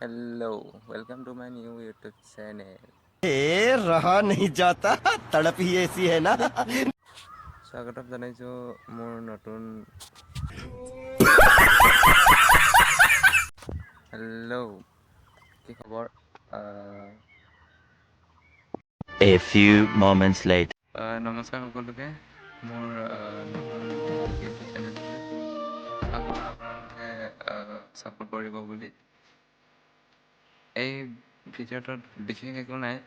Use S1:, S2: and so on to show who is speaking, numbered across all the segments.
S1: Hello, welcome to my new YouTube channel.
S2: रहा नहीं जाता तड़प ही ऐसी है ना
S1: স্বাগতম জনাইছোঁ মোৰ নতুন হেল্ল' কি খবৰ
S3: A few moments later.
S1: নমস্কাৰ সকলোকে মোৰ নতুন ইউটিউব চেনেলটোলৈ আশা কৰোঁ আপোনালোকে ছাপোৰ্ট কৰিব বুলি এই ভিডিঅ'টোত বিশেষ একো নাই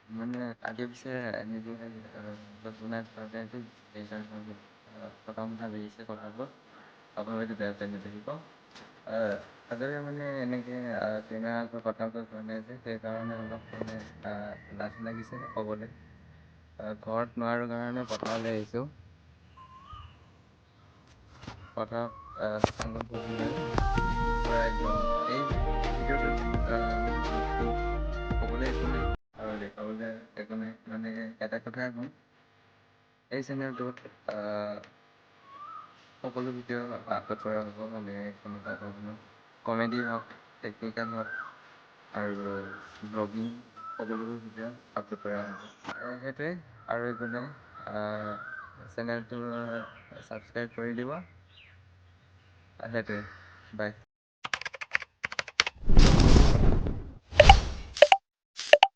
S1: মানে আগে পিছে নিজে বনাই থোৱাটো সেইকাৰণে প্ৰথম ভাবিছে কথাবোৰ আপোনালোকে বেয়া পাই নাথাকিব আগতে মানে এনেকৈ কেমেৰাৰ কথাবোৰ হোৱা নাই যে সেইকাৰণে অলপ মানে লাজ লাগিছে ক'বলৈ ঘৰত নোৱাৰোঁ কাৰণে পথাৰলৈ আহিছোঁ পথাৰত পূৰা একদম এই ভিডিঅ'টোত ক'বলৈ একো নাই আৰু দেখাবলৈ একো নাই মানে এটা কথাই ক'ম এই চেনেলটোত সকলো ভিডিঅ' আপলোড কৰা হ'ব মানে কোনোবা ধৰণৰ কমেডি হওক টেকনিকেল হওক আৰু ব্লগিং সকলোবোৰ ভিডিঅ' আপলোড কৰা হ'ব সেইটোৱে আৰু একো নাই চেনেলটো ছাবস্ক্ৰাইব কৰি দিব সেইটোৱে বাই